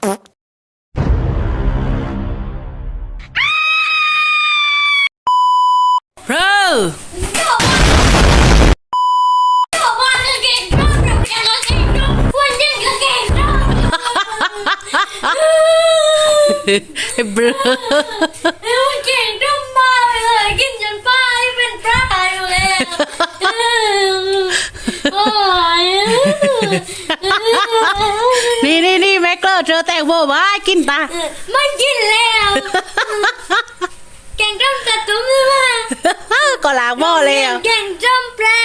เฮ้อเบลอมันเก่งจังมากเลยกินจนป้าเป็นปลาอยู่แล้วโอ้ย นี่แม็กเกอร์เจอแตงโมมากินตา ไม่กินแล้วเก่งจังแต่ตุ้มใช่ไหม ก็ล้างหม้อแล้ว เก่งจังปลา